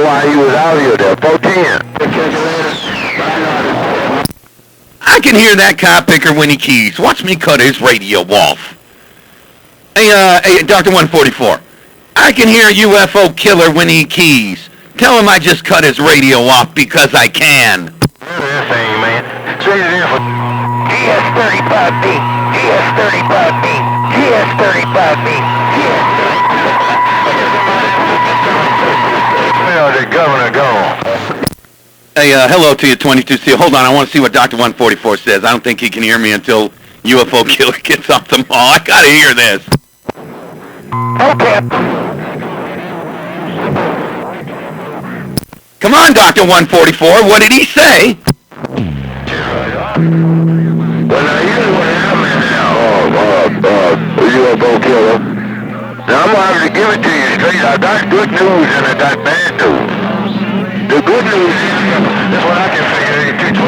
why he was out here there. 410. I can hear that cop picker when he keys. Watch me cut his radio off. Hey, Dr. 144. I can hear UFO killer when he keys. Tell him I just cut his radio off because I can. That thing, man. Straight it in for GS35B. GS35B. GS35B. Well, the governor gone. Hey, hello to you, 22 Steel. Hold on, I want to see what Dr. 144 says. I don't think he can hear me until UFO killer gets off the mall. I gotta hear this. Okay. Come on, Dr. 144. What did he say? Well, now, here's what happened now. UFO killer. Now, I'm going to have to give it to you straight. I got good news and I got bad news. The good news is, that's what I can figure, 212.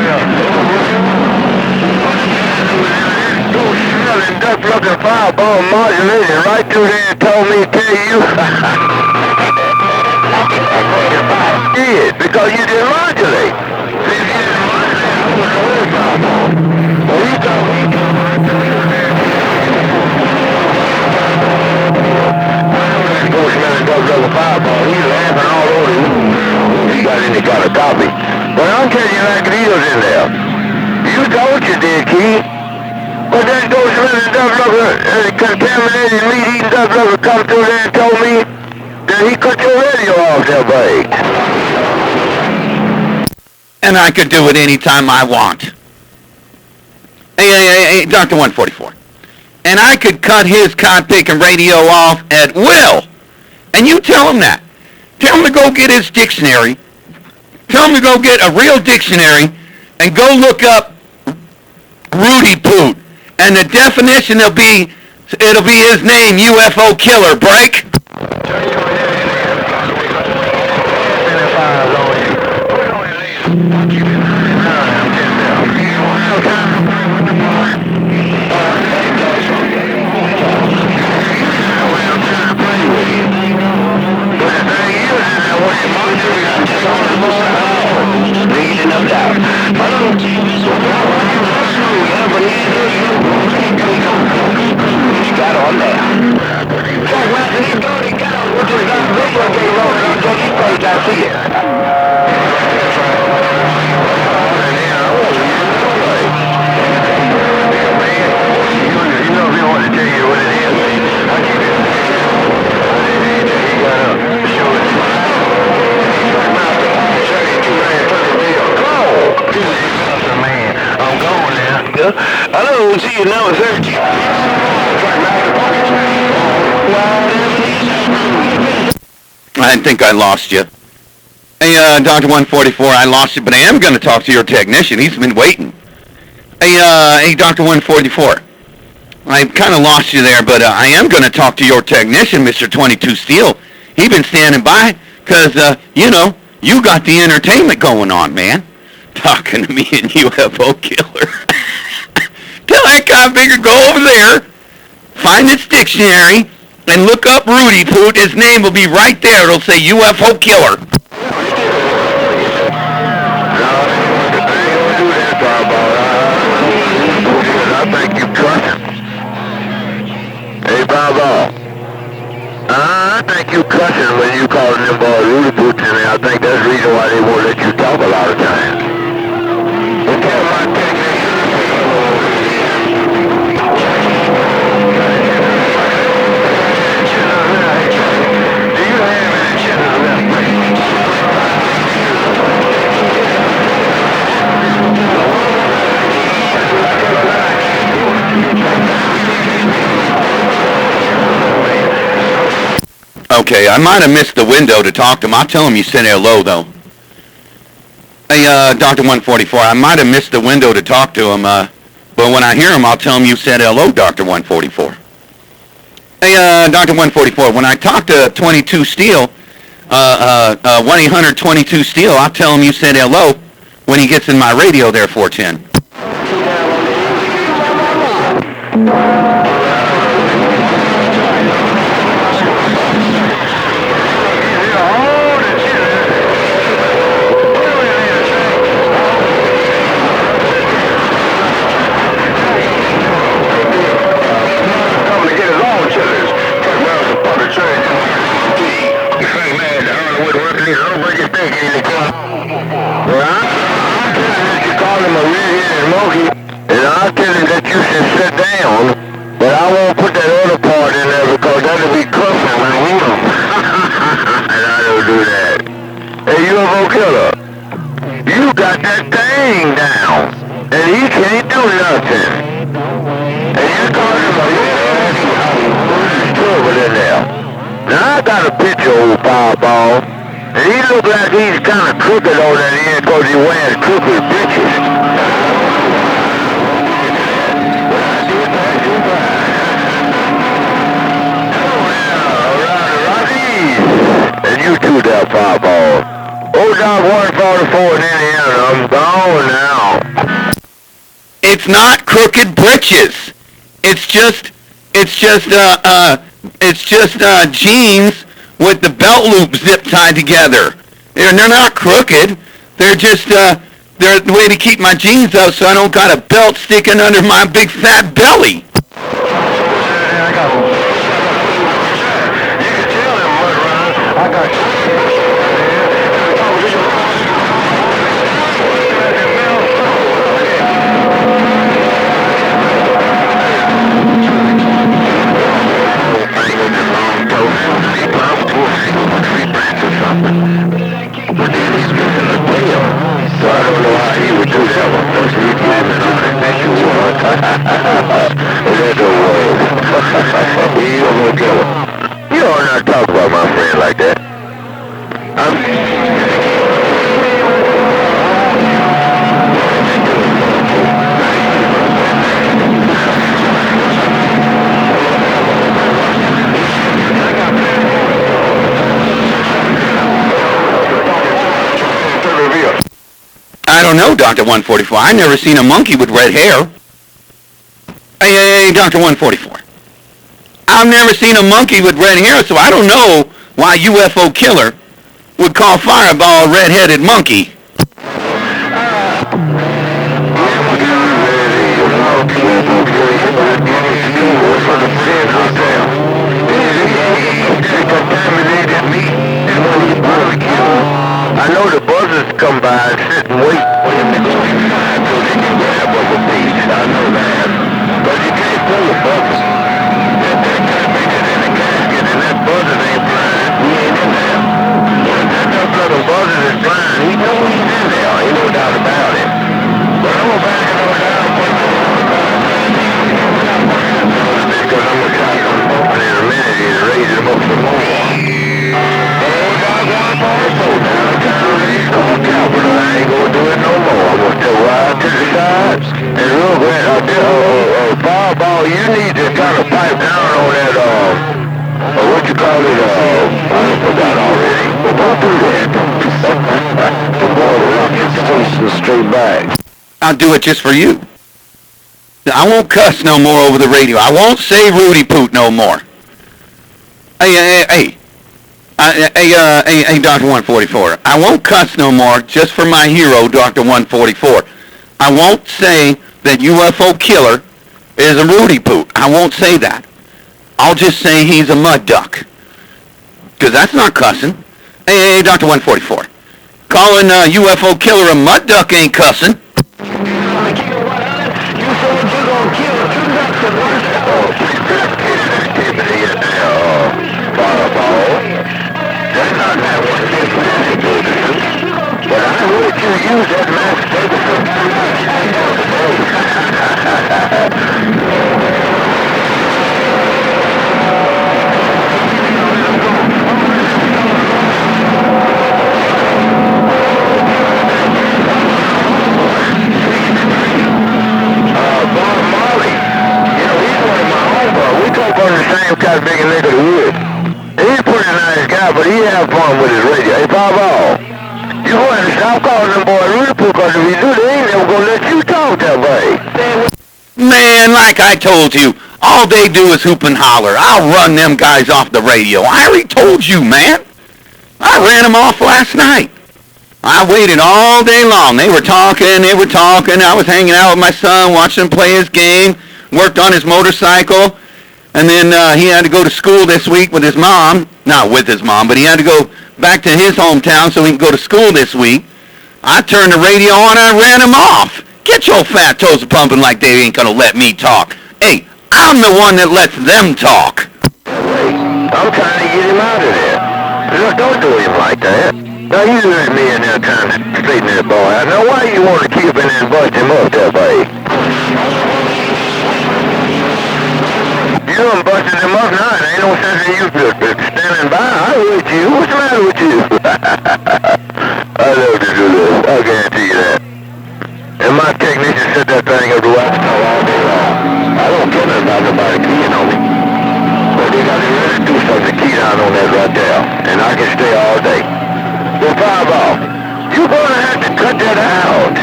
Smelling, duck-looking fireball modulated right through there and told me to tell you. Did, because you didn't modulate. See, if you didn't modulate, I wouldn't know the fireball. Well, he told me. Go smelling, duck-looking fireball. He's laughing all over the room. He got any kind of copy. But I'm telling you like needles in there. You thought you did, Keith. But then those little duck-looking, contaminated meat-eating duck-looking come through there and told me that he cut your radio off there, buddy. And I could do it anytime I want. Hey, Dr. 144. And I could cut his cod-picking radio off at will. And you tell him that. Tell him to go get his dictionary. Tell him to go get a real dictionary and go look up Rudy Poot. And the definition it'll be his name, UFO killer. Break. Hello, see you now, sir. I think I lost you. Hey, Dr. 144, I lost you, but I am going to talk to your technician. He's been waiting. Hey, Dr. 144. I kind of lost you there, but I am going to talk to your technician, Mr. 22 Steel. He's been standing by because, you got the entertainment going on, man. Talking to me and UFO killer. Tell that cop bigger go over there, find its dictionary, and look up Rudy Poot. His name will be right there. It'll say UFO killer. I think you cussing. Hey, Bobo. I think you cussing when you calling them boys Rudy Poot to me. I think that's the reason why they won't let you talk a lot of times. Well, tell my technician. Okay, I might have missed the window to talk to him. I'll tell him you said hello, though. Hey, Dr. 144, I might have missed the window to talk to him, but when I hear him, I'll tell him you said hello, Dr. 144. Hey, Dr. 144, when I talk to 22 Steel, 1-800-22 Steel, I'll tell him you said hello when he gets in my radio there, 410. killer. You got that thing down, and he can't do nothing. And you call him a trouble in there. Now I got a picture of old Powerball, and he look like he's kind of crooked on that end because he wears crooked bitches. And you too, that Powerball. Old Dog 144 in Indiana, I'm gone now. It's not crooked britches. It's just jeans with the belt loop zip tied together. They're not crooked. They're just they're the way to keep my jeans up so I don't got a belt sticking under my big fat belly. You ought not talk about my friend like that. I don't know, Dr. 144. I never seen a monkey with red hair. Hey, Dr. 144. I've never seen a monkey with red hair, so I don't know why UFO Killer would call Fireball a red-headed monkey. I know the buzzards come by and sit and wait. I know that. But you can't pull the buzzards. And that buzzard ain't blind. He ain't in there. That little buzzard is blind. He knows he's in there. Ain't no doubt about it. But I'm gonna back it on down. Because I'm gonna try something open in a minute and raise him up some more. But I ain't gonna do it no more. I'm gonna step right to the side and look at Fireball, you need to kind of pipe down on that, what you call it, I forgot already. But don't do that. The boy will rock his station straight back. I'll do it just for you. I won't cuss no more over the radio. I won't say Rudy Poot no more. Hey, Dr. 144. I won't cuss no more just for my hero, Dr. 144. I won't say that UFO Killer is a Rudy Poot. I won't say that. I'll just say he's a mud duck. Because that's not cussing. Hey, Dr. 144. Calling UFO Killer a mud duck ain't cussing. But I would you use that mask Bob Marley, he's one of my own, bro. We come from the same kind of big neck of the wood. He's a pretty nice guy, but he have fun with his radio. Hey, Bob, you going to stop calling them boys Rudy Poot, because if you do, they ain't never going to let you talk that way. Man, like I told you, all they do is hoop and holler. I'll run them guys off the radio. I already told you, man. I ran them off last night. I waited all day long. They were talking. I was hanging out with my son, watching him play his game, worked on his motorcycle, and then he had to go to school this week with his mom. Not with his mom, but he had to go back to his hometown so he can go to school this week. I turned the radio on and I ran him off. Get your fat toes pumping like they ain't gonna let me talk. Hey, I'm the one that lets them talk. I'm trying to get him out of there. Look, don't do him like that. Now you heard me in there trying to straighten that boy out. Now why you want to keep in there and bust him up that way? You done busted him up now. It ain't no sense in you standing by. I with you. What's the matter with you? I love to do this. I guarantee you that. And my technician set that thing up to wax all day long. I don't care nothing about nobody keying on me. But they got to really do something to key down on that right there. And I can stay all day. Well, Fireball, you're going to have to cut that out.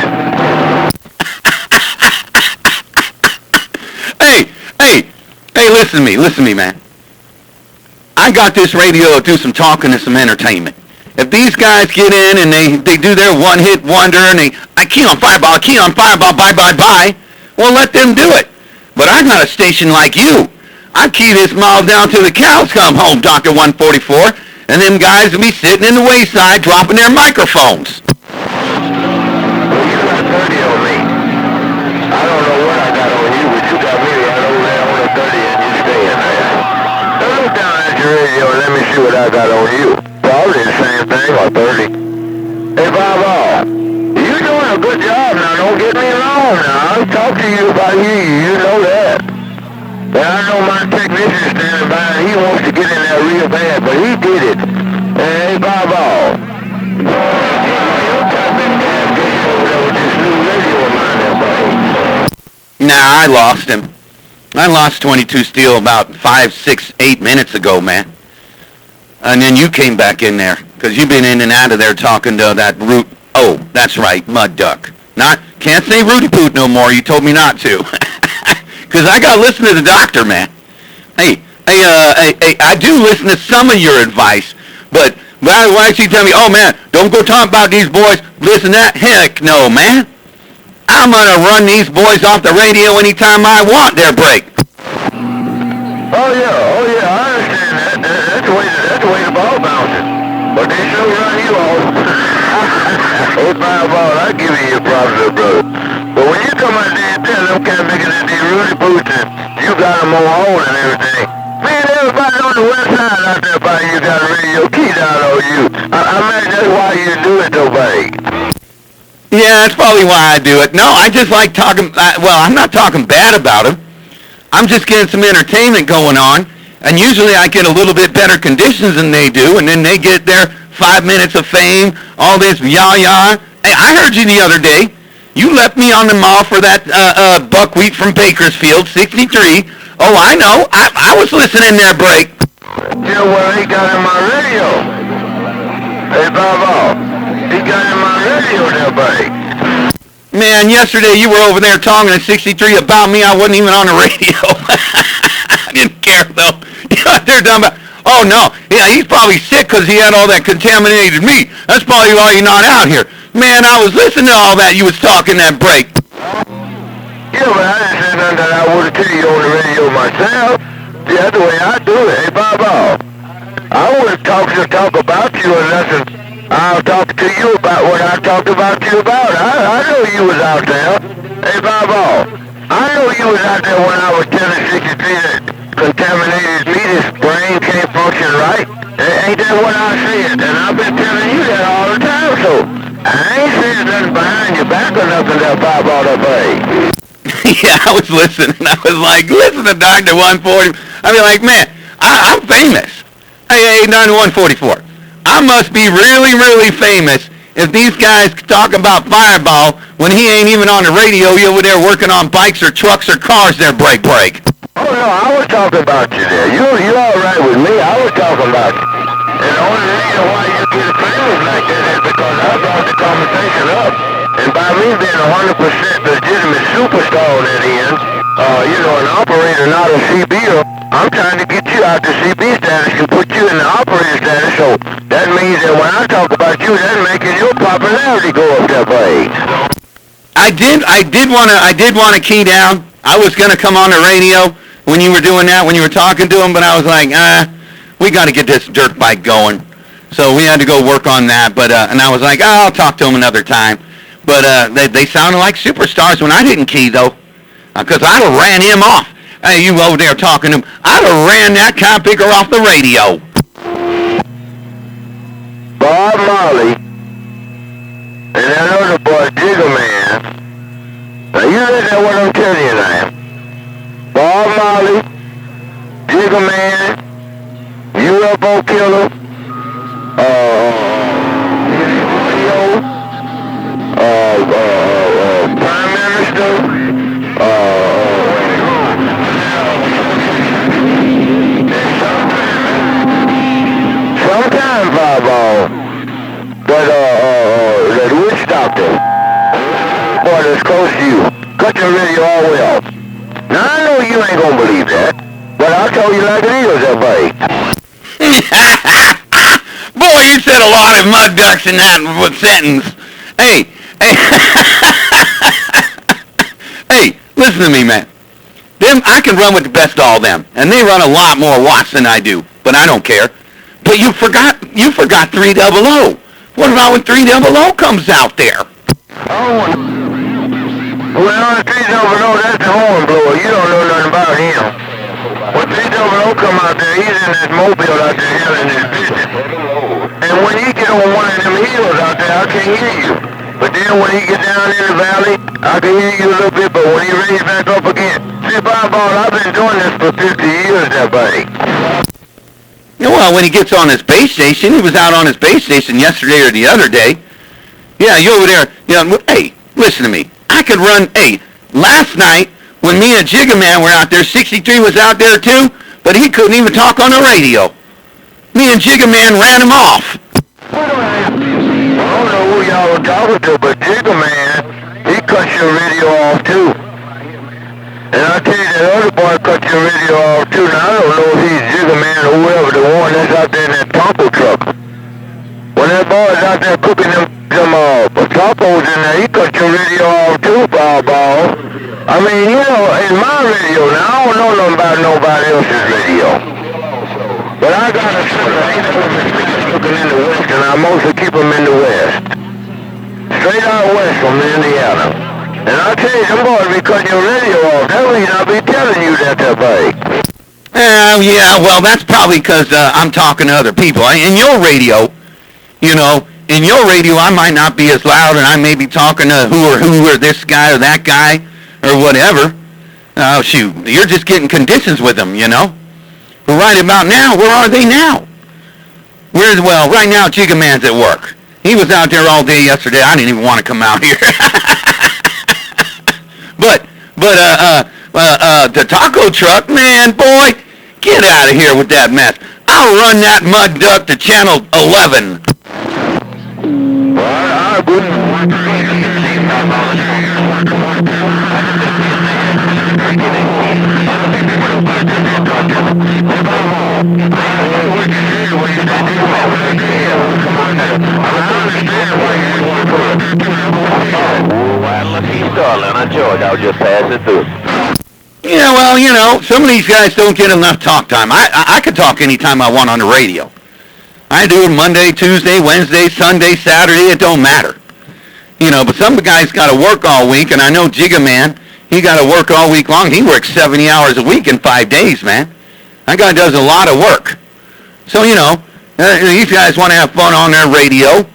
Hey, listen to me, man. I got this radio to do some talking and some entertainment. If these guys get in and they do their one-hit wonder and I key on Fireball, bye, well, let them do it. But I'm not a station like you. I key this mob down till the cows come home, Dr. 144, and them guys will be sitting in the wayside dropping their microphones. Well, you got 30 on me. I don't know what I got on you, but you got me right over there on the 30 and you stay in there. Now look down at your radio and let me see what I got on you. Probably the same thing, or 30. Hey, Fireball, you doing a good job now. Don't get me wrong now. I'll talk to you about you know that. But I know my technician standing by and he wants to get in there real bad, but he did it. Hey, Fireball. Nah, I lost him. I lost 22 Steel about 5, 6, 8 minutes ago, man. And then you came back in there, because you've been in and out of there talking to that root. Oh, that's right, Mud Duck. Can't say Rudy Poot no more. You told me not to. Because I got to listen to the doctor, man. Hey, I do listen to some of your advice, but why don't you tell me, oh, man, don't go talking about these boys, listen to that? Heck no, man. I'm going to run these boys off the radio anytime I want their break. Oh, yeah, I understand that. That's the way the ball bounces. But they sure run you off. Hey, Fireball, I give you your props, brother. But when you come out there and tell them kind of making that Rudy Boots and you got them on hold and everything, man, everybody on the west side out there by you got a radio key down on you. I imagine that's why you do it so big. Yeah, that's probably why I do it. No, I just like talking, I'm not talking bad about them. I'm just getting some entertainment going on, and usually I get a little bit better conditions than they do, and then they get their 5 minutes of fame, all this yah-yah. Hey, I heard you the other day. You left me on the mall for that buckwheat from Bakersfield, 63. Oh, I know. I was listening their break. You know what he got in my radio? Hey, Bobo, he got in my radio there, buddy. Man, yesterday you were over there talking at 63 about me. I wasn't even on the radio. I didn't care, though. They're talking about, oh, no. Yeah, he's probably sick because he had all that contaminated meat. That's probably why you're not out here. Man, I was listening to all that you was talking that break. Yeah, but I didn't say nothing that I wouldn't tell you on the radio myself. See, that's the way I do it. Hey, Bobo, I wouldn't talk about you unless I'll talk to you about what I talked about you about. I know you was out there. Hey, Bobo, I know you was out there when I was telling 63 that contaminated meat, his brain can't function right. Ain't that what I said? And I've been telling you that all the time, so I ain't saying nothing behind your back or nothing that Fireball that way. Yeah, I was listening. I was like, listen to Dr. 140. I mean, like, man, I'm famous. Hey, Dr. 144. I must be really, really famous if these guys talk about Fireball when he ain't even on the radio. You over there working on bikes or trucks or cars there, break. Oh, no, I was talking about you there. You all right with me. I was talking about you. And the only reason why you get famous like that is because I brought the conversation up. And by me being 100% legitimate superstar on that end, an operator, not a CB, I'm trying to get you out the CB status and put you in the operator status. So that means that when I talk about you, that's making your popularity go up that way. I did want to key down. I was going to come on the radio when you were doing that, when you were talking to him, but I was like, we got to get this dirt bike going. So we had to go work on that, but and I was like, I'll talk to him another time. But they sounded like superstars when I didn't key, though, because I'd have ran him off. Hey, you over there talking to him, I'd have ran that cop picker off the radio. Bob Marley, and that other boy, Jigger Man. Now you listen to what I'm telling you now. Bob Marley, Jigger Man, UFO Killer, Prime Minister, sometime Fireball, that witch doctor, boy that's close to you, cut your radio all the way off. Now I know you ain't gonna believe that, but I'll tell you like it is, that buddy. Boy, you said a lot of mud ducks in that sentence. Hey, hey, listen to me, man. I can run with the best of all them, and they run a lot more watts than I do, but I don't care. But you forgot 300. What about when 300 comes out there? Oh, well, 300, that's the horn blower. You don't know nothing about him. When 300 come out there, he's in that mobile out there handling his business. And when he get on one of them hills out there, I can't hear you. But then when he get down in the valley, I can hear you a little bit, but when he raise back up again, see, Fireball, I've been doing this for 50 years now, buddy. Yeah, well, when he gets on his base station, he was out on his base station yesterday or the other day. Yeah, you over there, hey, listen to me. I could run, last night, when me and Jigger Man were out there, 63 was out there too, but he couldn't even talk on the radio. Me and Jigger Man ran him off. I don't know who y'all were talking to, but Jigger Man, he cut your radio off too. And I tell you, that other boy cut your radio off too. Now I don't know if he's Jigger Man or whoever, the one that's out there in that taco truck. When that boy's out there cooking them tacos in there, he cut your radio off too, Fireball. I mean, in my radio, now I don't know nothing about nobody else's radio. But I got a looking in the west, and I mostly keep them in the west. Straight out west from Indiana. And I tell you, them boys be cutting your radio off. That reason I be telling you that buddy. Yeah, well, that's probably because I'm talking to other people. In your radio, in your radio, I might not be as loud, and I may be talking to who or this guy or that guy or whatever. Oh, shoot, you're just getting conditions with them, But right about now, where are they now? Well, right now, Jigger Man's at work. He was out there all day yesterday. I didn't even want to come out here. but the taco truck, man, boy, get out of here with that mess. I'll run that mud duck to channel 11. I wouldn't. George, I was just passing through. Yeah, well, some of these guys don't get enough talk time. I could talk anytime I want on the radio. I do it Monday, Tuesday, Wednesday, Sunday, Saturday, it don't matter. But some guys got to work all week, and I know Jigger Man, he got to work all week long. He works 70 hours a week in 5 days, man. That guy does a lot of work. So, these guys want to have fun on their radio,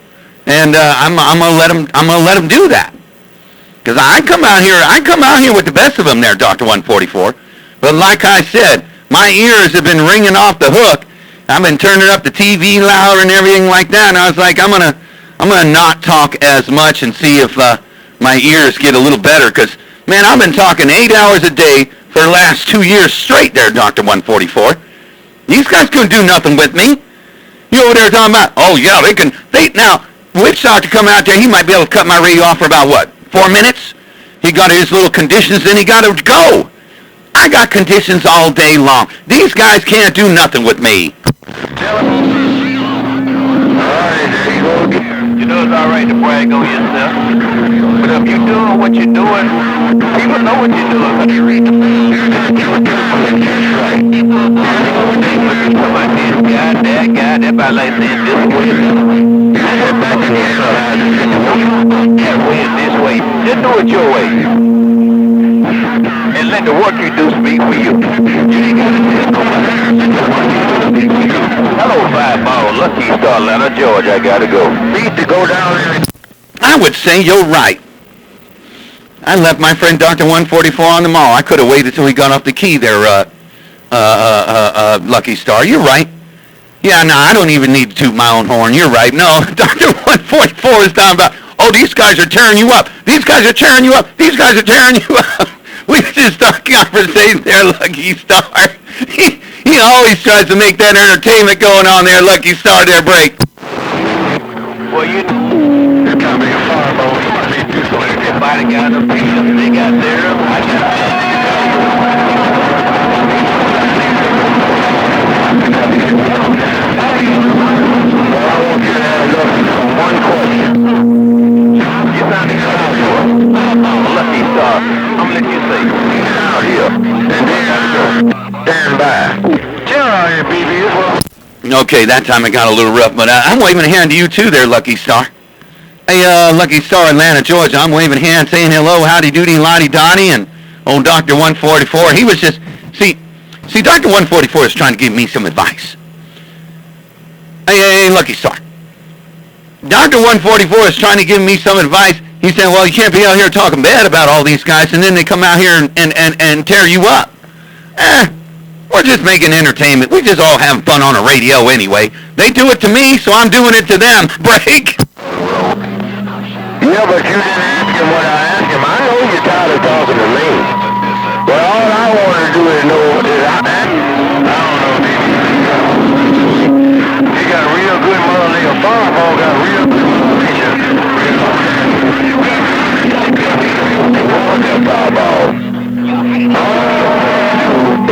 and I'm gonna let them do that. Because I come out here with the best of them there, Dr. 144. But like I said, my ears have been ringing off the hook. I've been turning up the TV louder and everything like that, and I was like, I'm gonna not talk as much and see if my ears get a little better. Because, man, I've been talking 8 hours a day for the last 2 years straight there, Dr. 144. These guys couldn't do nothing with me. You over there talking about, oh, yeah, now, Witch Doctor come out there, he might be able to cut my radio off for about, 4 minutes? He got his little conditions, then he got to go. I got conditions all day long. These guys can't do nothing with me. It's all right to brag on yourself. But if you're doing what you're doing, people know what you're doing when you read the news. Right. Come on, this guy, that guy, that about like saying this way. That way and this way. Just do it your way. And let the work you do speak for you. You ain't got to tell nobody. The work you do speak for you. Hello, Fireball. Lucky Star, Atlanta, Georgia. I gotta go. Need to go down there. I would say you're right. I left my friend Dr. 144 on the mall. I could have waited till he got off the key there, Lucky Star. You're right. Yeah, no, I don't even need to toot my own horn. You're right. No, Dr. 144 is talking about, oh, these guys are tearing you up. These guys are tearing you up. These guys are tearing you up. We just start conversation there, Lucky Star. He always tries to make that entertainment going on there, Lucky Star, there, break. Well, you know, it's gotta be a fireball. Everybody got a piece of they got there. I got one question. You found it out here. Lucky Star. I'm gonna let you say. Out here. And then stand by. Chill out here, BB. Okay, that time it got a little rough, but I'm waving a hand to you too there, Lucky Star. Hey, Lucky Star, Atlanta, Georgia, I'm waving a hand saying hello, howdy doody, lottie dotty, and old Dr. 144. He was just, see, Dr. 144 is trying to give me some advice. Hey, Lucky Star. Dr. 144 is trying to give me some advice. He said, well, you can't be out here talking bad about all these guys, and then they come out here and tear you up. We're just making entertainment. We just all having fun on a radio anyway. They do it to me, so I'm doing it to them. Break. Yeah, but you didn't ask him what I asked him. I know you're tired of talking to me. But all I want to do is know is I don't know, baby. He got real good mother nigga. Fireball got real good vision. Fireball.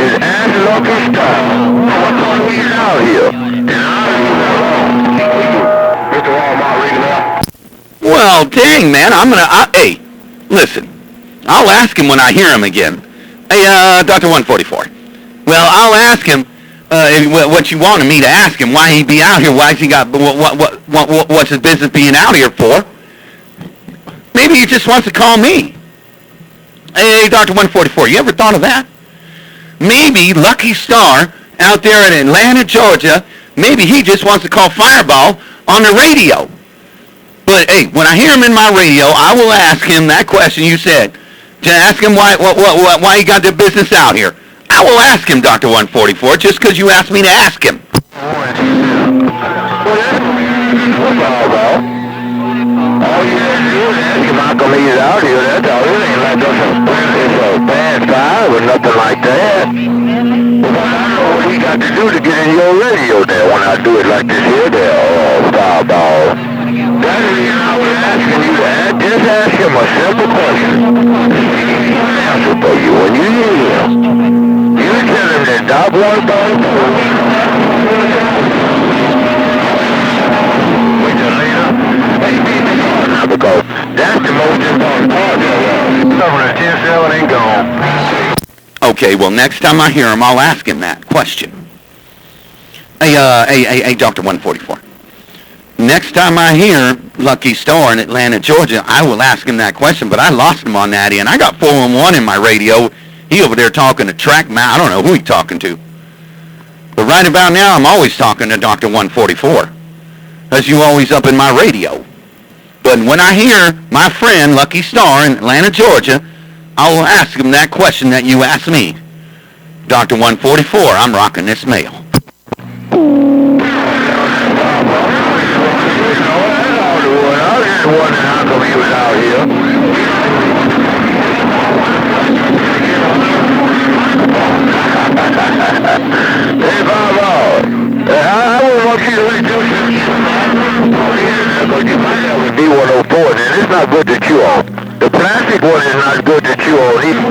Is Angelo Star. He's out here. Mr. Walmart reading up. Well, dang, man, hey, listen, I'll ask him when I hear him again. Hey, Dr. 144. Well, I'll ask him what you wanted me to ask him, why he be out here, why's he got, what's his business being out here for? Maybe he just wants to call me. Hey, Dr. 144, you ever thought of that? Maybe Lucky Star out there in Atlanta, Georgia, maybe he just wants to call Fireball on the radio. But hey, when I hear him in my radio, I will ask him that question you said. To ask him why he got the business out here. I will ask him, Dr. 144, just because you asked me to ask him. All you have to do is ask him how come he's out here. That's all. It ain't like it's a bad fire or nothing like that. I know what he got to do to get in your radio there when I do it like this here there, Fireball. That is, I was asking you that. Just ask him a simple question. Answer for you. When you hear him, you tell him that Doc 144. Wait till later. Because that's the most important part of it. Something at 10-7 ain't gone. Okay, well, next time I hear him, I'll ask him that question. Hey, Dr. 144. Next time I hear Lucky Star in Atlanta, Georgia, I will ask him that question, but I lost him on that end. I got 411 in my radio. He over there talking to Trackman. I don't know who he's talking to. But right about now, I'm always talking to Dr. 144. Because you always up in my radio. But when I hear my friend Lucky Star in Atlanta, Georgia, I will ask him that question that you asked me. Dr. 144, I'm rocking this mail. I was wondering how come he was out here. Hey, Bob, I wouldn't want you to read this. Because you might have a D104, and it's not good to chew on. The plastic one is not good to chew on either.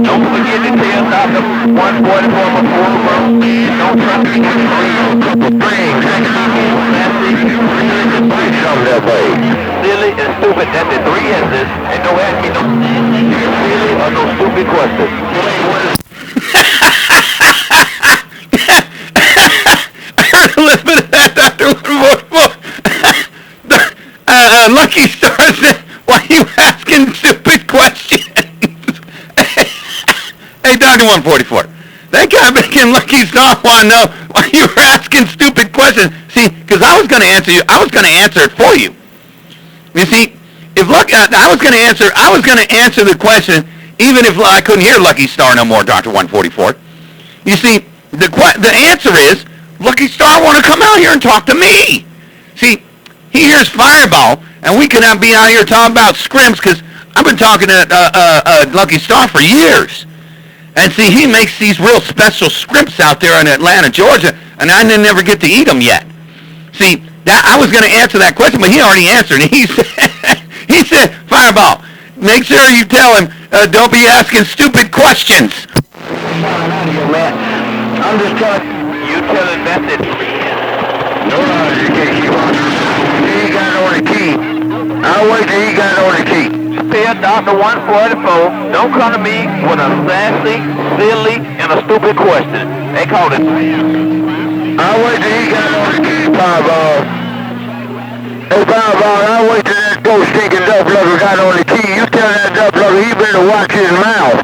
Don't forget to tell Dr. 144 before don't trust me with springs. Something that way. Silly and stupid, that's the three S's, and don't ask me no silly or no stupid questions. I heard a little bit of that, Dr. 144. Lucky Star said, why are you asking stupid questions? Hey, Dr. 144, that guy making Lucky Star want to know why you were asking stupid questions. question. See, because I was going to answer you. I was going to answer it for you. You see, if I was going to answer the question, even if I couldn't hear Lucky Star no more, Dr. 144. You see, the answer is Lucky Star want to come out here and talk to me. See, he hears Fireball, and we can be out here talking about scrims because I've been talking to Lucky Star for years. And see, he makes these real special scripts out there in Atlanta, Georgia, and I didn't ever get to eat them yet. See, I was going to answer that question, but he already answered. He said, Fireball, make sure you tell him, don't be asking stupid questions. I'm just telling you, tell him that's it. No, you can't keep on. He ain't got on the key. I'll wait till he got on the key. Tell Dr. 144, don't come to me with a sassy, silly, and a stupid question. They call it. I'll wait till he got on the key, Fireball. Hey, Fireball, I'll wait till that ghost stinking duck lover got on the key. You tell that duck lover he better watch his mouth.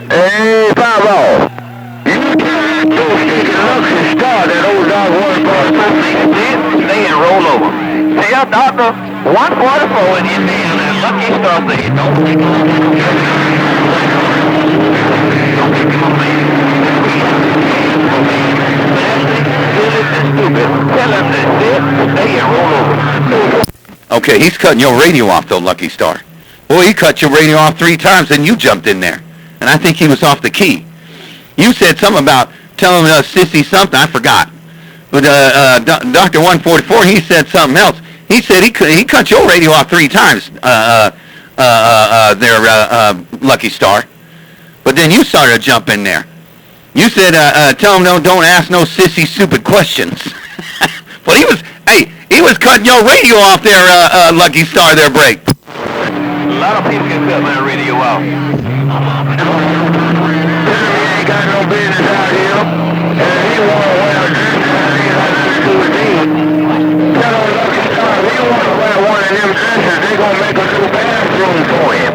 Hey, Fireball. You tell that ghost stinking Lucky Star that old dog 144 stay and roll over. Tell Dr. 144 in Indiana and Lucky Star say, don't take on that. Don't take on that. Tell him that stay and roll over. Okay, he's cutting your radio off, though, Lucky Star. Boy, he cut your radio off 3 times, and you jumped in there. And I think he was off the key. You said something about telling Sissy something. I forgot. But Dr. 144, he said something else. He said he cut your radio off 3 times, Lucky Star. But then you started to jump in there. You said, tell him don't ask no sissy stupid questions. But he was cutting your radio off there, Lucky Star, there, break. A lot of people can cut my radio off. He ain't got no business out here. And he want to wear a dress that ain't got nothing to do with me. Tell him Lucky Star, if he want to wear one of them dresses, they going to make a new bathroom for him.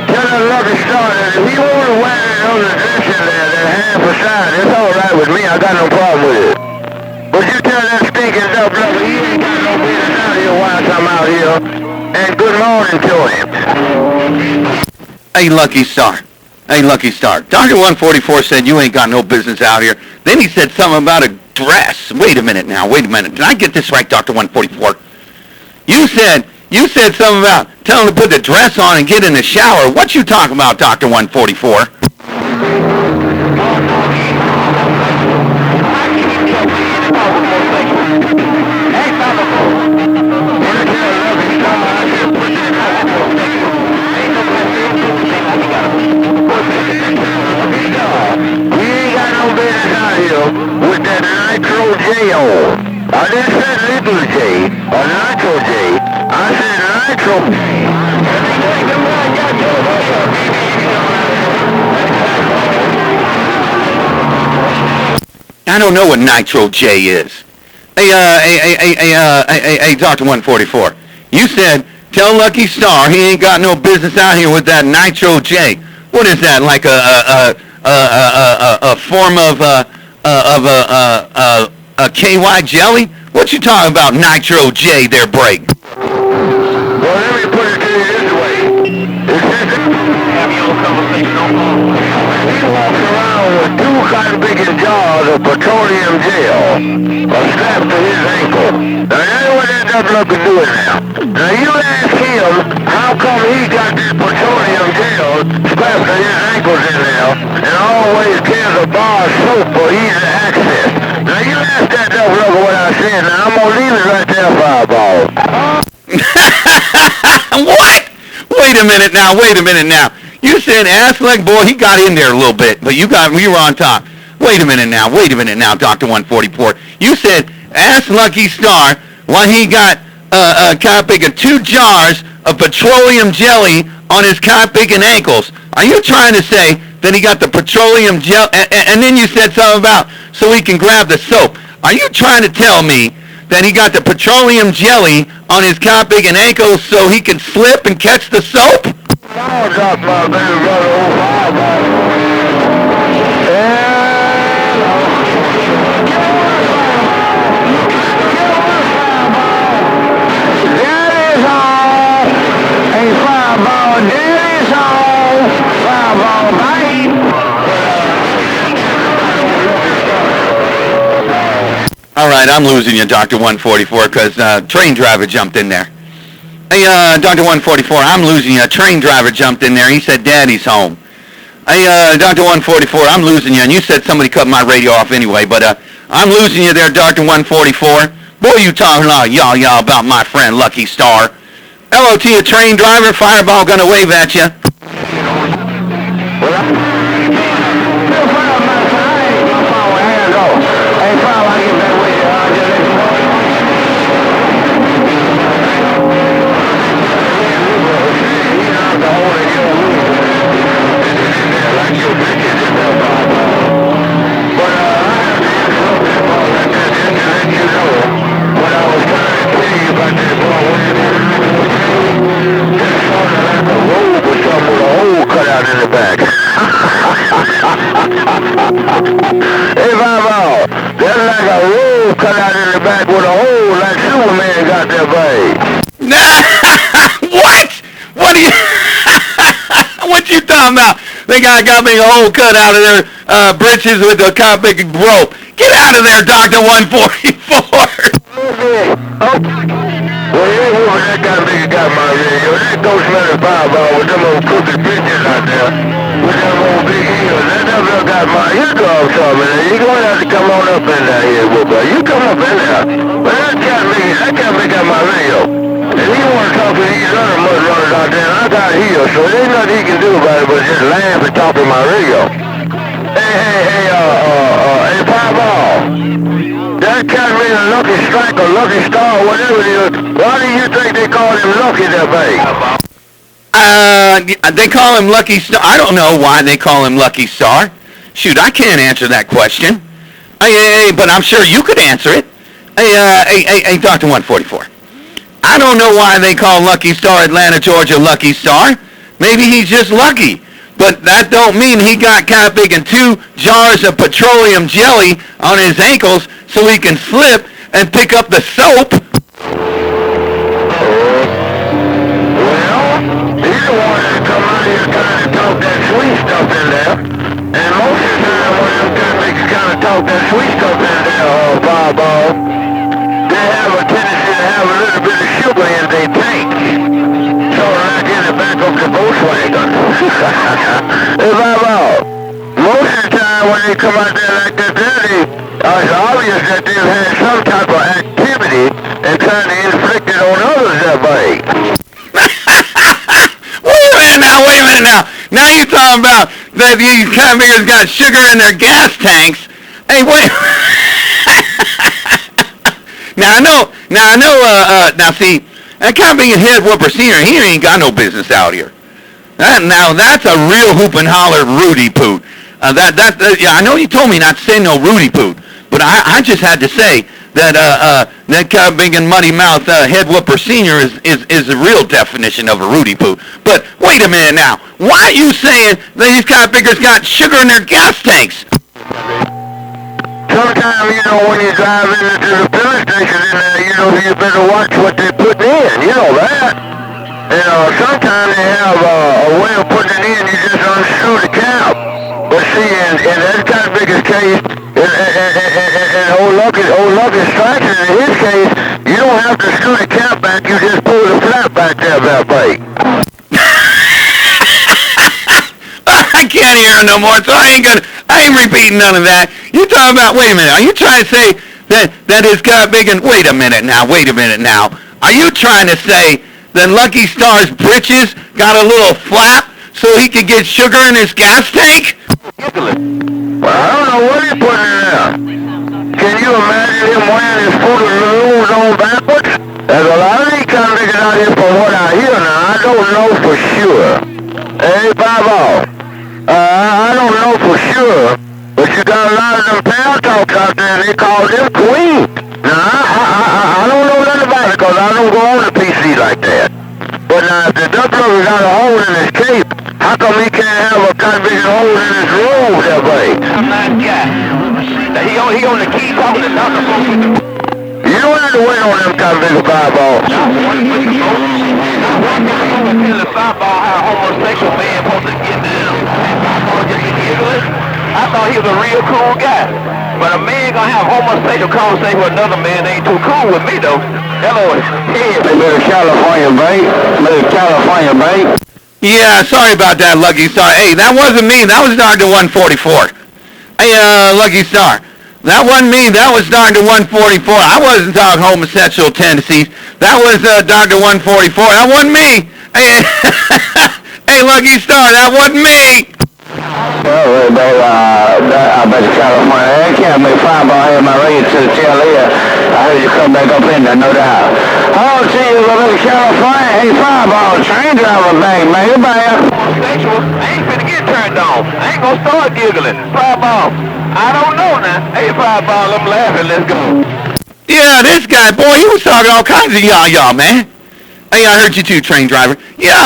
Tell him Lucky Star that if he want to wear that other dress in there, that half a size, it's all right with me. I got no problem with it. But you tell that stinking duck lover he ain't got no business out here while I'm out here. And good morning to him. Hey, Lucky Star. Hey, Lucky Star. Dr. 144 said you ain't got no business out here. Then he said something about a dress. Wait a minute now. Wait a minute. Did I get this right, Dr. 144? You said something about tell him to put the dress on and get in the shower. What you talking about, Dr. 144? With that Nitro J on. I didn't say little J or Nitro J. I said Nitro J. I don't know what Nitro J is. Hey, Dr. 144. You said tell Lucky Star he ain't got no business out here with that Nitro J. What is that? Like a form of a KY jelly? What you talking about, Nitro J there, break? Well, let me put it to you this way. Have your conversation on phone. He walks around with 2 cotton picking jars of petroleum gel strapped to his ankle. Now, that's what that duck lover doing now. Now, you ask him how come he got this petroleum gel strapped to his ankles in there and always carries a bar of soap for easy access. Now, you ask that duck lover what I said. Now, I'm going to leave it right there, Fireball. What? Wait a minute now. You said ask like boy, he got in there a little bit, but you were on top. Wait a minute now, Dr. 144. You said ask Lucky Star why he got kind of big 2 jars of petroleum jelly on his kind big ankles. Are you trying to say that he got the petroleum gel and then you said something about so he can grab the soap? Are you trying to tell me that he got the petroleum jelly on his kind big ankles so he can slip and catch the soap? Oh, drop my baby brother over. right, I'm losing you, Dr. 144, because train driver jumped in there. Hey, Dr. 144, I'm losing you. A train driver jumped in there. He said, Daddy's home. Hey, Dr. 144, I'm losing you, and you said somebody cut my radio off anyway, but I'm losing you there, Dr. 144. Boy, you talking all y'all about my friend Lucky Star. LOT, a train driver, fireball gonna wave at you. They got me a hole cut out of their britches with a big rope. Get out of there, Dr. 144. Well, that guy got my radio. That goes smelling fireball with them old crooked bitches out there. With them old big heels. That never got my eardrum something. You're going to have to come on up in there here, boy. You come up in there. But that cat got my radio. And he want to talk to these other mud runners out there, and I got heels, so there ain't nothing he can do about it but just laugh and talk to my radio. Hey, Fireball. That cat mean a Lucky Strike or Lucky Star or whatever it is. Why do you think they call him Lucky that big? They call him Lucky Star. I don't know why they call him Lucky Star. Shoot, I can't answer that question. Hey, but I'm sure you could answer it. Hey, Dr. 144. I don't know why they call Lucky Star Atlanta, Georgia Lucky Star. Maybe he's just lucky. But that don't mean he got kind of big and 2 jars of petroleum jelly on his ankles so he can slip and pick up the soap. Well, he's the one that come out here trying to talk that sweet stuff in there. And most of the time when them guys kind of talk that sweet stuff in there, Fireball, they have a tendency to have a little bit of sugar in their tank. So like in the back of the Volkswagen. If I'm out, most of the time when they come out there like that, it's obvious that they've had some type of activity and trying to inflict it on others that way. Wait a minute now. Now you're talking about that these convicts got sugar in their gas tanks. Hey, wait. Now see, that convict head whooper senior, he ain't got no business out here. Now that's a real hoop and holler Rudy Poot. Yeah, I know you told me not to say no Rudy Poot, but I just had to say that that big and muddy mouth head whooper senior is the real definition of a Rudy Poot. But wait a minute now, why are you saying that these convicts got sugar in their gas tanks? Sometimes, when you drive into the filling station in there, you better watch what they put in, you know that. And sometimes they have a way of putting it in, you just unscrew the cap. But see, in that kind of biggest case, in old Lucky Strike, in his case, you don't have to screw the cap back, you just pull the flap back there that way. I can't hear him no more, so I ain't repeating none of that. You talking about, wait a minute, are you trying to say that his got big and, wait a minute now. Are you trying to say that Lucky Star's britches got a little flap so he could get sugar in his gas tank? Well, I don't know what he put in there. Can you imagine him wearing his Fruit of the Looms on backwards? There's a lot of these convicts out here from what I hear now. I don't know for sure. Hey, Bobo, I don't know for sure, but you got a lot of them pal talks out there, and they call them queens. Now, I don't know nothing about it, because I don't go on the PC like that. But now, if the duck lover got a hole in his cape, how come he can't have a convict hole in his robe that way? I'm not guy. He on the key talking to Dr. You don't have to wait on them convicts, Fireball. Tell the Fireball how a homosexual man supposed to get down. I thought he was a real cool guy. But a man gonna have homosexual conversation with another man ain't too cool with me though. Hello, hey, little California bait, little California bait. Yeah, sorry about that, Lucky Star. Hey, that wasn't me. That was Dr. 144. Hey, Lucky Star. That wasn't me. That was Dr. 144. I wasn't talking homosexual tendencies. That was Dr. 144. That wasn't me. Hey, hey, Lucky Star, that wasn't me. Well, I bet California. I can't make fireball here in my radio to the tail here. I heard you come back up in there, no doubt. Oh, see you, little California. Hey, fireball, train driver back, man. You back. Sexual. I ain't finna get turned on. I ain't gonna start giggling. Fireball. I don't know now. Hey, fireball, I'm laughing. Let's go. Yeah, this guy, boy, he was talking all kinds of y'all, man. Hey, I heard you too, train driver. Yeah,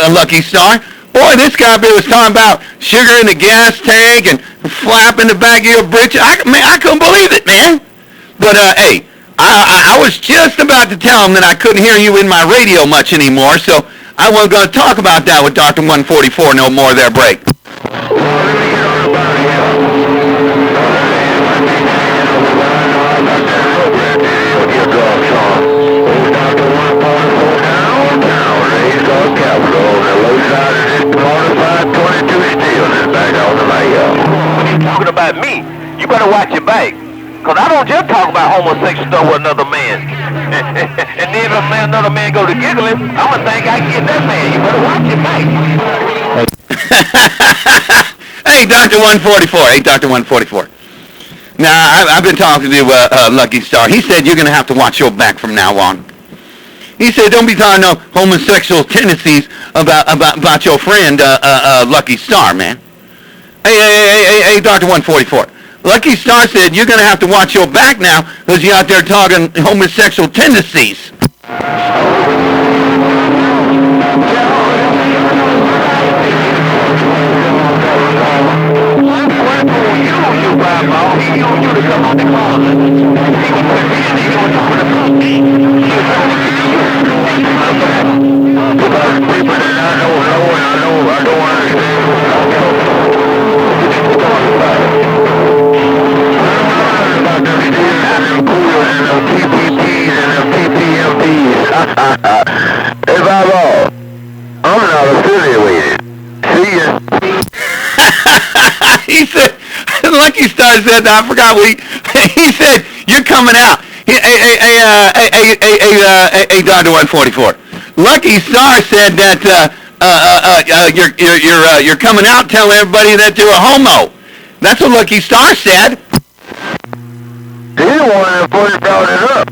Lucky Star. Boy, this guy was talking about sugar in the gas tank and flapping the back of your britches. I couldn't believe it, man. But, hey, I was just about to tell him that I couldn't hear you in my radio much anymore, so I wasn't going to talk about that with Dr. 144 no more there, break. Talking about me, you better watch your back. Cause I don't just talk about homosexual stuff with another man. And then if another man go to giggling, I'ma think I can get that man. You better watch your back. Hey, Dr. 144. Hey, Dr. 144. Now, I've been talking to Lucky Star. He said you're going to have to watch your back from now on. He said don't be talking no homosexual tendencies about your friend Lucky Star, man. Hey, Dr. 144. Lucky Star said you're going to have to watch your back now because you're out there talking homosexual tendencies. Hey, Bobo, I'm not affiliated. See ya. He said, Lucky Star said, I forgot what he said, you're coming out. Hey, Dr. 144. Lucky Star said that you're coming out telling everybody that you're a homo. That's what Lucky Star said. He's the one that brought it up.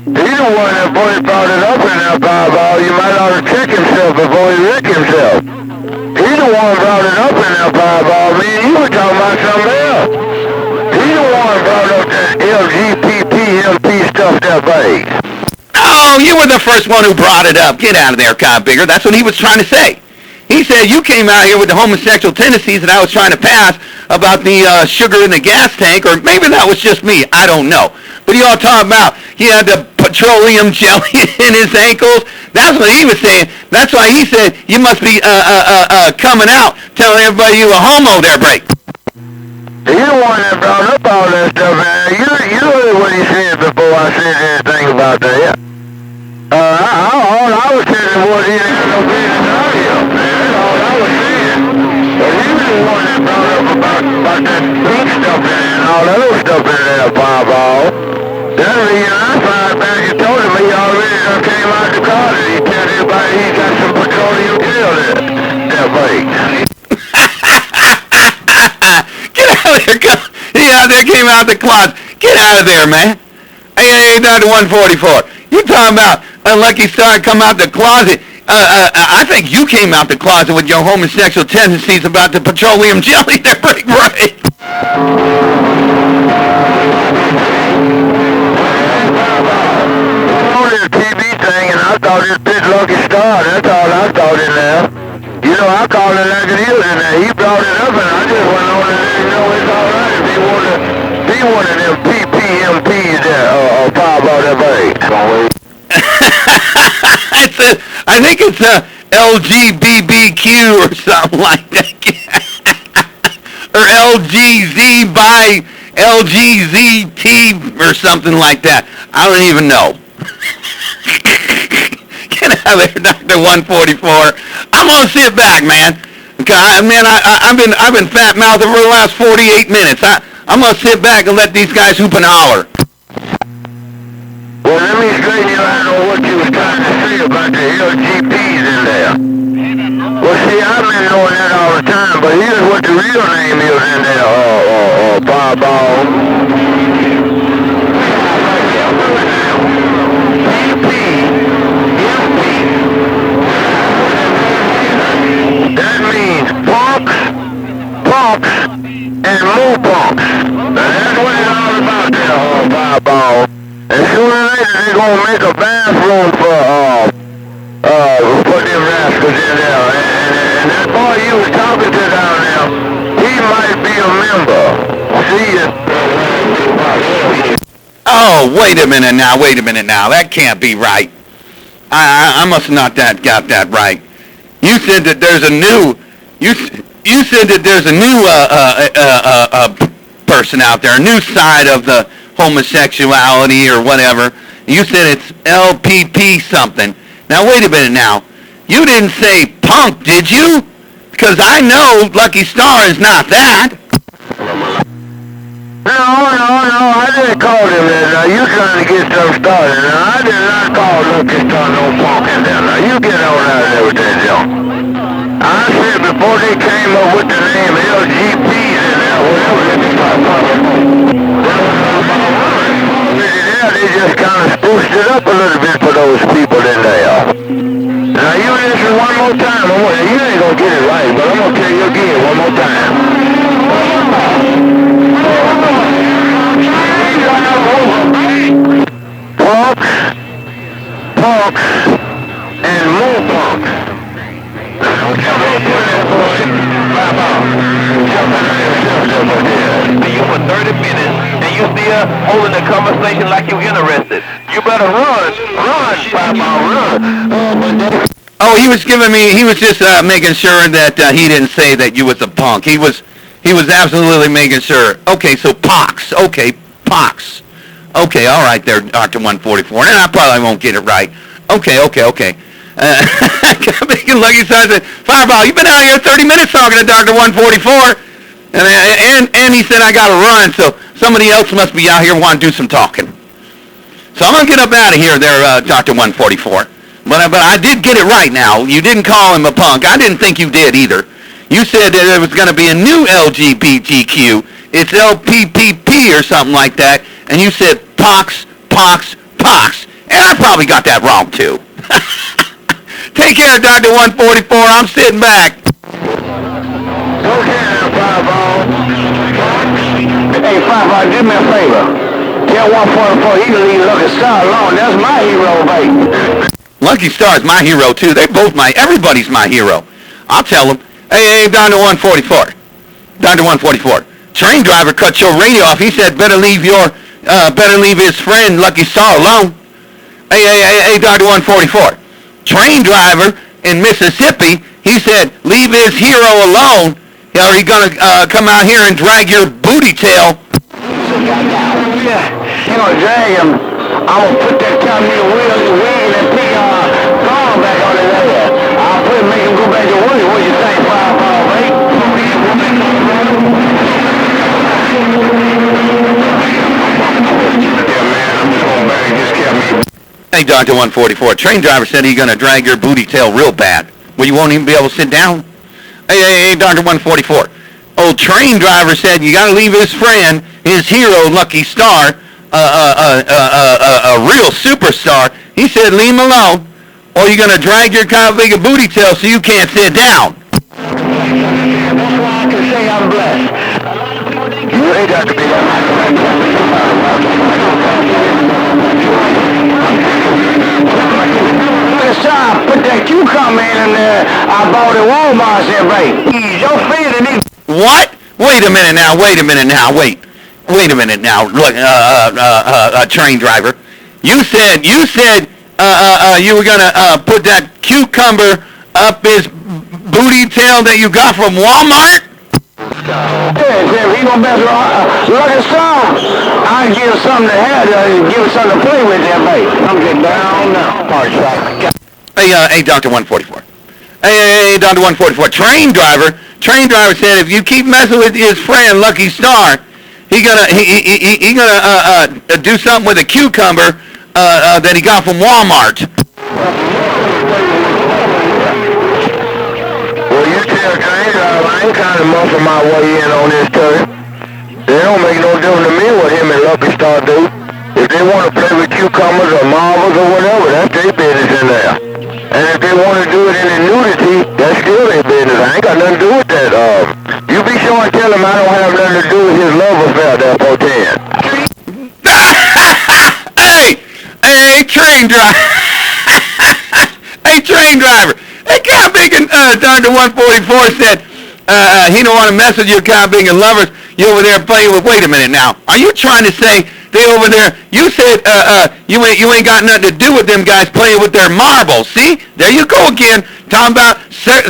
He's the one that brought it up in that Bible. You might ought to check himself before he wreck himself. He's the one brought it up in that Bible. Me and you were talking about something else. He's the one brought up that LGBTMP stuff that big. Oh, you were the first one who brought it up. Get out of there, Cobb Bigger. That's what he was trying to say. He said you came out here with the homosexual tendencies that I was trying to pass about the sugar in the gas tank, or maybe that was just me. I don't know. But you all talking about he had the petroleum jelly in his ankles. That's what he was saying. That's why he said you must be coming out telling everybody you a homo there, Break. You're the one that brought up all that stuff, man. You heard what he said before I said anything about that. All I was saying was he didn't have no business out here, man. That's all I was saying. But he was the one that brought up about that pink stuff in it and all that other stuff in that fireball. That's the reason I fired back and told him he already done came out the car and he told everybody he got some petroleum gel in that bike. Get out of there. He out there came out the closet. Get out of there, man. Hey, Dr. 144. You talking about Lucky Star come out the closet. I think you came out the closet with your homosexual tendencies about the petroleum jelly there, right? On this TV thing, and I thought it fit Lucky Star. That's all I thought in there. You know, I called it like it is in there. He brought it up, and I just went on and let him know it's all right if he wanted to be one of them PPMPs there, or fireball that bag. I think it's a LGBTQ or something like that. or LGZ by LGZT or something like that. I don't even know. Get out of there, Dr. 144. I'm gonna sit back, man. I've been fat mouthing for the last 48 minutes. I'm gonna sit back and let these guys hoop and holler. Well, let me straighten you out on what you was trying to say about the LGPs in there. Well, see, I've been knowing that all the time, but here's what the real name is in there. Fireball. That means punks, and moo punks. Now, that's what it's all about there, Fireball. And sooner or later, they're gonna make a bathroom for them rascals in there. And that boy you was talking to down there, he might be a member. See ya. Oh, wait a minute now. That can't be right. I must not got that right. You said that there's a new, you said that there's a new person out there, a new side of the homosexuality or whatever. You said it's LPP something. Now wait a minute now. You didn't say punk, did you? Because I know Lucky Star is not that. No, I didn't call him that. Now, you trying to get stuff started. Now, I did not call Lucky Star no punk in there. Now, you get on out of there with that junk. I said before they came up with the name LGPs in there, whatever they start talking about. They just kind of spruced it up a little bit for those people in there. Now, you listen one more time. You ain't going to get it right, but I'm going to tell you again one more time. Punks, and more punks. You for 30 minutes, and you still holding the conversation like you interested. You better run, run. Oh, he was just making sure that he didn't say that you was a punk. He was absolutely making sure. Okay, so pox. Okay, pox. Okay, all right there, Dr. 144. And I probably won't get it right. Okay. Making Lucky Star said, Fireball, you've been out here 30 minutes talking to Dr. 144. And he said, I got to run, so somebody else must be out here wanting to do some talking. So I'm going to get up out of here there, Dr. 144. But I did get it right now. You didn't call him a punk. I didn't think you did either. You said that there was going to be a new LGBTQ. It's LPPP or something like that. And you said pox. And I probably got that wrong, too. Take care, Dr. 144. I'm sitting back. Okay, Fireball. Hey, Fireball, do me a favor. Tell 144 he can leave Lucky Star alone. That's my hero, baby. Lucky Star's my hero, too. They're both everybody's my hero. I'll tell them. Hey, Dr. 144. Dr. 144. Train driver cut your radio off. He said, better leave his friend Lucky Star alone. Hey, Dr. 144. Train driver in Mississippi, he said, leave his hero alone, or he's going to come out here and drag your booty tail. Yeah, you're going to drag him. I'm going to put that top in the wheel and the wing and pick thumb back on his head. I'll put him, make him go back to work. What do you think, Fireball, mate? Hey, Dr. 144, train driver said he's going to drag your booty tail real bad. Well, you won't even be able to sit down. Hey, Dr. 144. Old train driver said you got to leave his friend, his hero, Lucky Star, a real superstar. He said leave him alone, or you're going to drag your kind of big a booty tail so you can't sit down. That's why I can say I'm blessed. You ain't got to be put that cucumber in there. I bought at Walmart. Said, right, ease your feet. What? Wait a minute now. Wait a minute now. Look, train driver. You said you were gonna put that cucumber up his booty tail that you got from Walmart? Yeah, if he gonna mess around, Lucky Star, I give him something to have, give him something to play with there, mate. I'm getting down now. All right, Hey, Dr. 144. Hey, Dr. 144. Train driver said if you keep messing with his friend Lucky Star, he gonna do something with a cucumber that he got from Walmart. Well, you tell train driver I ain't kind of muffing my way in on this turn. It don't make no difference to me what him and Lucky Star do. If they want to play with cucumbers or marbles or whatever, that's their business in there. And if they want to do it in the nudity, that's still their business. I ain't got nothing to do with that. You be sure and tell him I don't have nothing to do with his love affair there, 410. Hey, train driver. Hey, train driver. Hey, Cowbing Dr. 144 said he don't want to mess with your Cowbing lovers. You over there playing with. Wait a minute now. Are you trying to say they over there? You said you ain't got nothing to do with them guys playing with their marbles. See, there you go again, talking about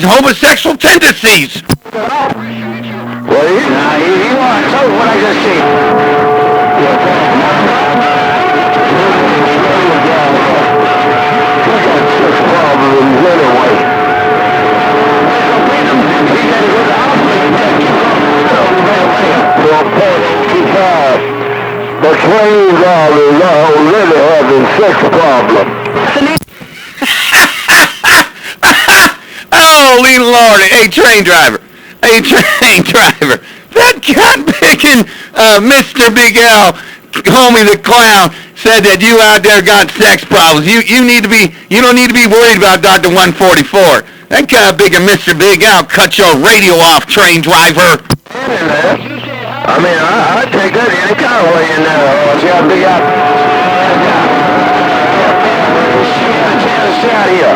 homosexual tendencies. Well, he want to tell what I just said. The train drivers are already having sex problems. Holy Lord! Hey, train driver. That gun-picking Mr. Big Al, homie the clown, said that you out there got sex problems. You don't need to be worried about Dr. 144. That gun-picking Mr. Big Al cut your radio off, train driver. I mean, I take that any kind of way in there. See how big out. Stay out here.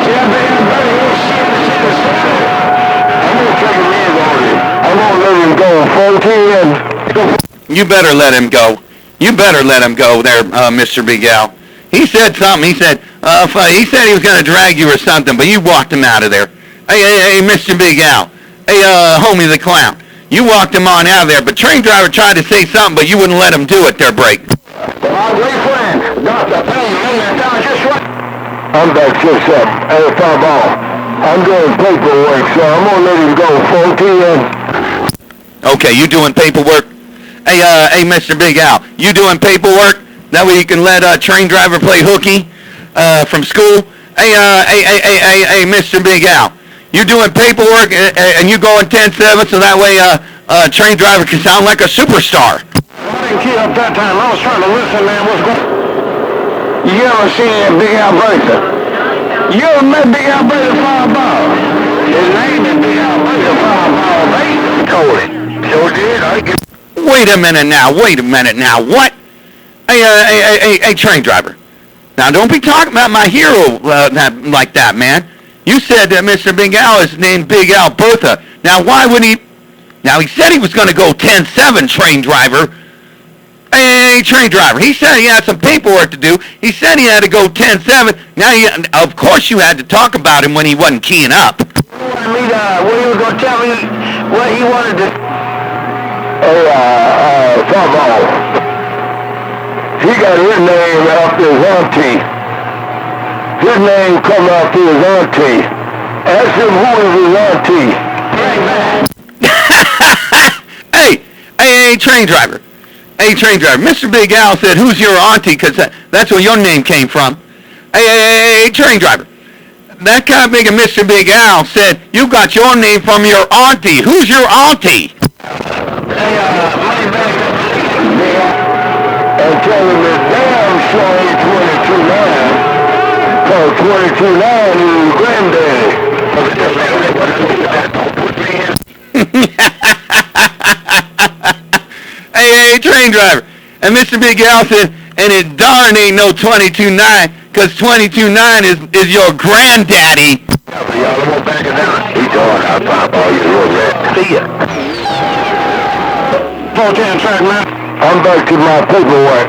See how big out, buddy. I'm gonna take him in on it. I'm gonna let him go 14. You better let him go. You better let him go there, Mr. Big Al. He said something. He said he was gonna drag you or something, but you walked him out of there. Hey, Mr. Big Al. Hey, homie the clown. You walked him on out of there, but train driver tried to say something, but you wouldn't let him do it there, Break. My great friend, Dr. Payne, just right. I'm back 6-7. Hey, Fireball. I'm doing paperwork, so I'm going to let him go 14. Okay, you doing paperwork? Hey, Mr. Big Al, you doing paperwork? That way you can let train driver play hooky from school? Hey, Mr. Big Al. You doing paperwork and you going 10-7 so that way train driver can sound like a superstar. I didn't key up that time. I was trying to listen, man. What's going on? You ever seen Big Al Bracer? You ever met Big Al Bracer Fireball? His name is Big Al Bracer Fireball, baby. Told it. Sure did. Wait a minute now. What? Hey, train driver. Now don't be talking about my hero like that, man. You said that Mr. Big Al is named Big Al Bertha. Now, why would he... Now, he said he was going to go 10-7, train driver. Hey, train driver. He said he had some paperwork to do. He said he had to go 10-7. Now, of course you had to talk about him when he wasn't keying up. What he was going to tell me what he wanted to... Football. He got his name after his auntie. His name come after his auntie. Ask him who is his auntie. Hey, train driver. Hey, train driver. Mr. Big Al said, who's your auntie? Because that's where your name came from. Hey, train driver. That guy big and Mr. Big Al said, you got your name from your auntie. Who's your auntie? And tell him that damn sure ain't 22-9. Cause 22-9 is granddaddy. Hey, train driver. And Mr. Big Al said, and it darn ain't no 22-9, because 22-9 is your granddaddy. Y'all, I'm gonna back it down. He going out, Fireball, you little rat. See ya. 410 track, man. I'm back to my paperwork.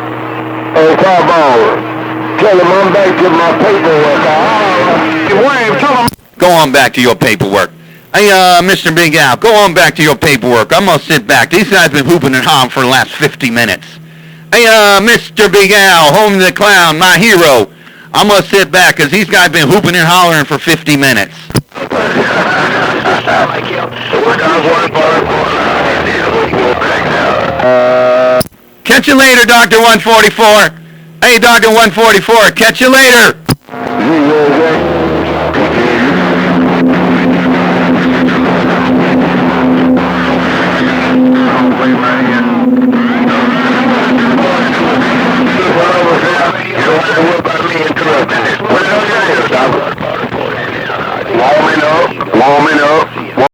Hey, Fireball. Tell him I'm back to my paperwork. Wave, tell him. Go on back to your paperwork. Hey, Mr. Big Al, go on back to your paperwork. I'm gonna sit back. These guys been hooping and hollering for the last 50 minutes. Hey, Mr. Big Al, home the clown, my hero. I'm gonna sit back because these guys been hooping and hollering for 50 minutes. We're done 144. Go back now. Catch you later, Dr. 144. Hey, Dr. 144, catch you later.